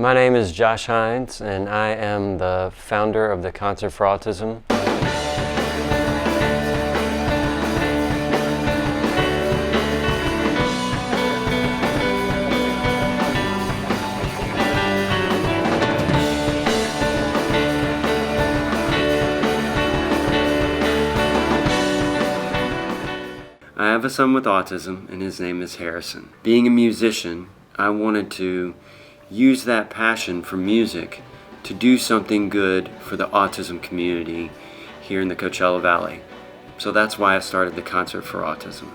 My name is Josh Heinz, and I am the founder of the Concert for Autism. I have a son with autism, and his name is Harrison. Being a musician, I wanted to use that passion for music to do something good for the autism community here in the Coachella Valley. So that's why I started the Concert for Autism.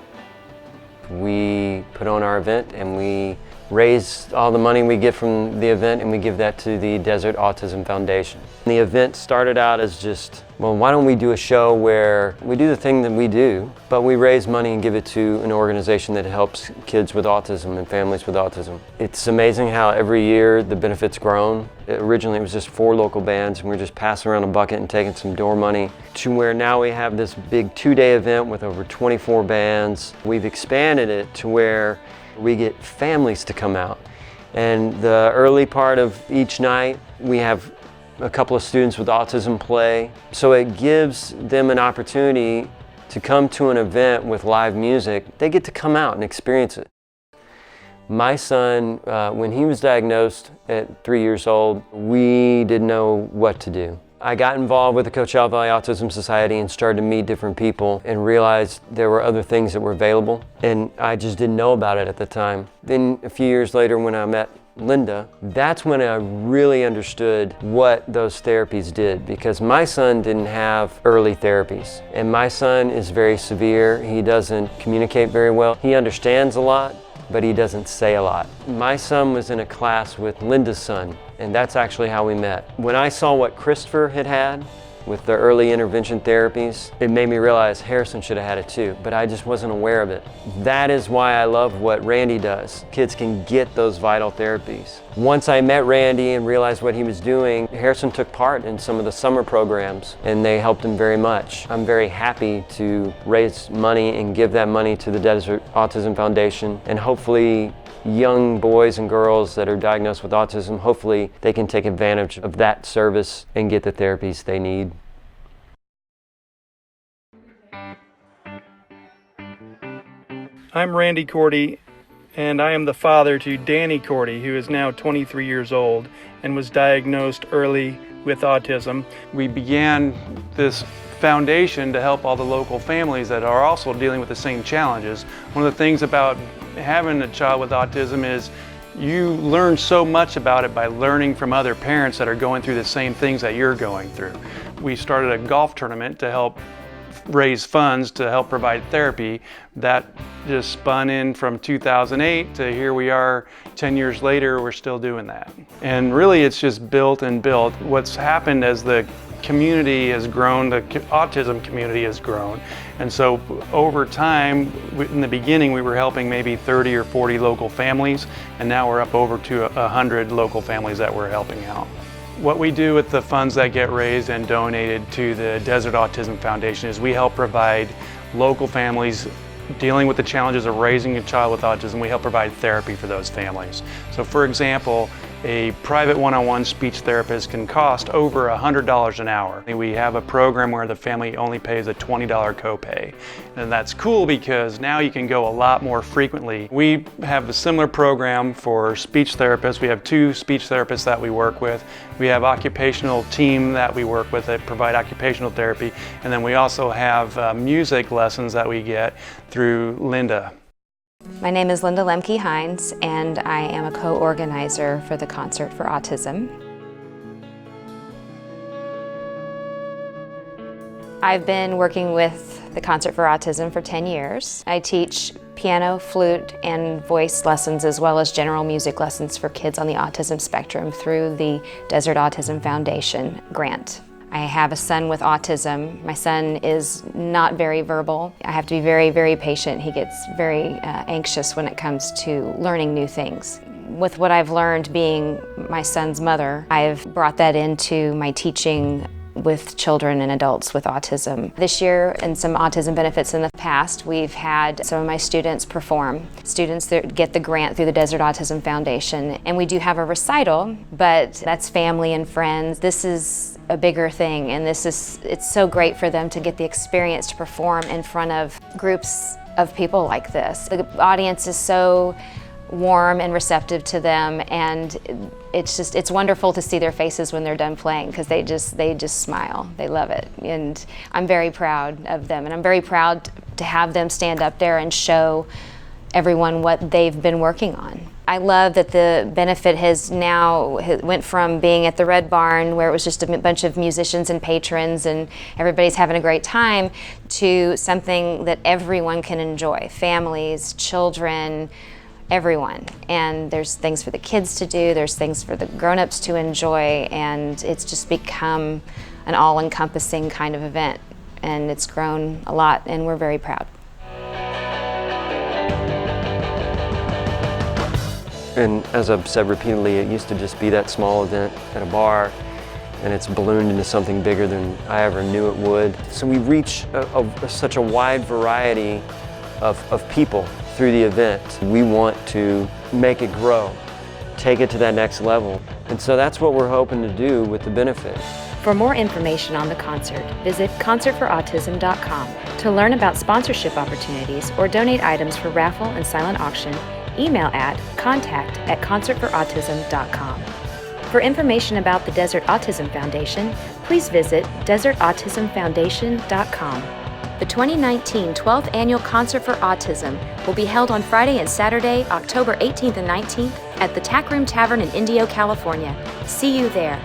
We put on our event and we raise all the money we get from the event and we give that to the Desert Autism Foundation. The event started out as just, well, why don't we do a show where we do the thing that we do, but we raise money and give it to an organization that helps kids with autism and families with autism. It's amazing how every year the benefit's grown. Originally it was just 4 local bands and we were just passing around a bucket and taking some door money to where now we have this big 2-day event with over 24 bands. We've expanded it to where we get families to come out. And the early part of each night we have a couple of students with autism play. So it gives them an opportunity to come to an event with live music. They get to come out and experience it. My son, when he was diagnosed at 3 years old, we didn't know what to do. I got involved with the Coachella Valley Autism Society and started to meet different people and realized there were other things that were available, and I just didn't know about it at the time. Then a few years later when I met Linda, that's when I really understood what those therapies did, because my son didn't have early therapies, and my son is very severe. He doesn't communicate very well. He understands a lot, but he doesn't say a lot. My son was in a class with Linda's son, and that's actually how we met. When I saw what Christopher had with the early intervention therapies, it made me realize Harrison should have had it too, but I just wasn't aware of it. That is why I love what Randy does. Kids can get those vital therapies. Once I met Randy and realized what he was doing, Harrison took part in some of the summer programs and they helped him very much. I'm very happy to raise money and give that money to the Desert Autism Foundation, and hopefully young boys and girls that are diagnosed with autism, hopefully they can take advantage of that service and get the therapies they need. I'm Randy Cordy, and I am the father to Danny Cordy, who is now 23 years old and was diagnosed early with autism. We began this foundation to help all the local families that are also dealing with the same challenges. One of the things about having a child with autism is you learn so much about it by learning from other parents that are going through the same things that you're going through. We started a golf tournament to help raise funds to help provide therapy. That just spun in from 2008 to here we are 10 years later, we're still doing that. And really it's just built and built. What's happened as the community has grown, the autism community has grown. And so over time, in the beginning we were helping maybe 30 or 40 local families, and now we're up over to 100 local families that we're helping out. What we do with the funds that get raised and donated to the Desert Autism Foundation is we help provide local families dealing with the challenges of raising a child with autism. We help provide therapy for those families. So for example, a private one-on-one speech therapist can cost over $100 an hour. We have a program where the family only pays a $20 copay. And that's cool because now you can go a lot more frequently. We have a similar program for speech therapists. We have 2 speech therapists that we work with. We have occupational team that we work with that provide occupational therapy. And then we also have music lessons that we get through Linda. My name is Linda Lemke Heinz, and I am a co-organizer for the Concert for Autism. I've been working with the Concert for Autism for 10 years. I teach piano, flute, and voice lessons, as well as general music lessons for kids on the autism spectrum through the Desert Autism Foundation grant. I have a son with autism. My son is not very verbal. I have to be very, very patient. He gets very anxious when it comes to learning new things. With what I've learned being my son's mother, I've brought that into my teaching with children and adults with autism. This year, and some autism benefits in the past, we've had some of my students perform. Students that get the grant through the Desert Autism Foundation. And we do have a recital, but that's family and friends. This is a bigger thing, and it's so great for them to get the experience to perform in front of groups of people like this. The audience is so warm and receptive to them, and it's wonderful to see their faces when they're done playing, because they just smile. They love it, and I'm very proud of them, and I'm very proud to have them stand up there and show everyone what they've been working on. I love that the benefit went from being at the Red Barn, where it was just a bunch of musicians and patrons and everybody's having a great time, to something that everyone can enjoy. Families, children, everyone. And there's things for the kids to do, there's things for the grown-ups to enjoy, and it's just become an all-encompassing kind of event. And it's grown a lot, and we're very proud. And as I've said repeatedly, it used to just be that small event at a bar, and it's ballooned into something bigger than I ever knew it would. So we reach such a wide variety of people through the event. We want to make it grow, take it to that next level. And so that's what we're hoping to do with the benefit. For more information on the concert, visit concertforautism.com. To learn about sponsorship opportunities or donate items for raffle and silent auction, email at contact@concertforautism.com. For information about the Desert Autism Foundation, please visit desertautismfoundation.com. The 2019 12th Annual Concert for Autism will be held on Friday and Saturday, October 18th and 19th at the Tack Room Tavern in Indio, California. See you there.